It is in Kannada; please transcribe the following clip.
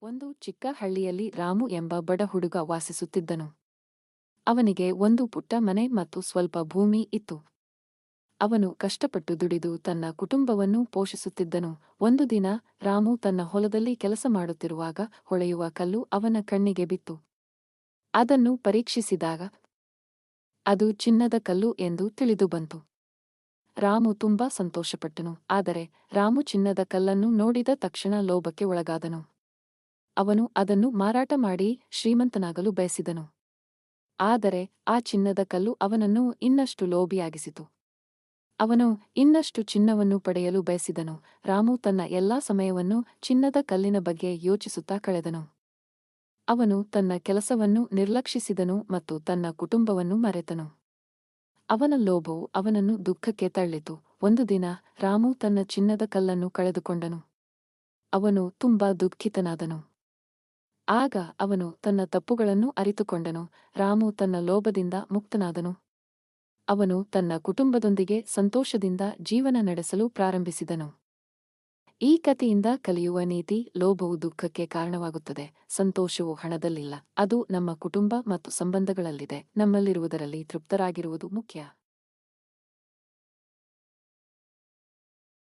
ಒಂದು ಚಿಕ್ಕ ಹಳ್ಳಿಯಲ್ಲಿ ರಾಮು ಎಂಬ ಬಡ ಹುಡುಗ ವಾಸಿಸುತ್ತಿದ್ದನು. ಅವನಿಗೆ ಒಂದು ಪುಟ್ಟ ಮನೆ ಮತ್ತು ಸ್ವಲ್ಪ ಭೂಮಿ ಇತ್ತು. ಅವನು ಕಷ್ಟಪಟ್ಟು ದುಡಿದು ತನ್ನ ಕುಟುಂಬವನ್ನು ಪೋಷಿಸುತ್ತಿದ್ದನು. ಒಂದು ದಿನ ರಾಮು ತನ್ನ ಹೊಲದಲ್ಲಿ ಕೆಲಸ ಮಾಡುತ್ತಿರುವಾಗ ಹೊಳೆಯುವ ಕಲ್ಲು ಅವನ ಕಣ್ಣಿಗೆ ಬಿತ್ತು. ಅದನ್ನು ಪರೀಕ್ಷಿಸಿದಾಗ ಅದು ಚಿನ್ನದ ಕಲ್ಲು ಎಂದು ತಿಳಿದುಬಂತು. ರಾಮು ತುಂಬಾ ಸಂತೋಷಪಟ್ಟನು. ಆದರೆ ರಾಮು ಚಿನ್ನದ ಕಲ್ಲನ್ನು ನೋಡಿದ ತಕ್ಷಣ ಲೋಭಕ್ಕೆ ಒಳಗಾದನು. ಅವನು ಅದನ್ನು ಮಾರಾಟ ಮಾಡಿ ಶ್ರೀಮಂತನಾಗಲು ಬಯಸಿದನು. ಆದರೆ ಆ ಚಿನ್ನದ ಕಲ್ಲು ಅವನನ್ನು ಇನ್ನಷ್ಟು ಲೋಭಿಯಾಗಿಸಿತು. ಅವನು ಇನ್ನಷ್ಟು ಚಿನ್ನವನ್ನು ಪಡೆಯಲು ಬಯಸಿದನು. ರಾಮು ತನ್ನ ಎಲ್ಲಾ ಸಮಯವನ್ನು ಚಿನ್ನದ ಕಲ್ಲಿನ ಬಗ್ಗೆ ಯೋಚಿಸುತ್ತಾ ಕಳೆದನು. ಅವನು ತನ್ನ ಕೆಲಸವನ್ನು ನಿರ್ಲಕ್ಷಿಸಿದನು ಮತ್ತು ತನ್ನ ಕುಟುಂಬವನ್ನು ಮರೆತನು. ಅವನ ಲೋಭವು ಅವನನ್ನು ದುಃಖಕ್ಕೆ ತಳ್ಳಿತು. ಒಂದು ದಿನ ರಾಮು ತನ್ನ ಚಿನ್ನದ ಕಲ್ಲನ್ನು ಕಳೆದುಕೊಂಡನು. ಅವನು ತುಂಬಾ ದುಃಖಿತನಾದನು. ಆಗ ಅವನು ತನ್ನ ತಪ್ಪುಗಳನ್ನು ಅರಿತುಕೊಂಡನು. ರಾಮು ತನ್ನ ಲೋಭದಿಂದ ಮುಕ್ತನಾದನು. ಅವನು ತನ್ನ ಕುಟುಂಬದೊಂದಿಗೆ ಸಂತೋಷದಿಂದ ಜೀವನ ನಡೆಸಲು ಪ್ರಾರಂಭಿಸಿದನು. ಈ ಕಥೆಯಿಂದ ಕಲಿಯುವ ನೀತಿ: ಲೋಭವು ದುಃಖಕ್ಕೆ ಕಾರಣವಾಗುತ್ತದೆ. ಸಂತೋಷವು ಹಣದಲ್ಲಿಲ್ಲ, ಅದು ನಮ್ಮ ಕುಟುಂಬ ಮತ್ತು ಸಂಬಂಧಗಳಲ್ಲಿದೆ. ನಮ್ಮಲ್ಲಿರುವುದರಲ್ಲಿ ತೃಪ್ತರಾಗಿರುವುದು ಮುಖ್ಯ.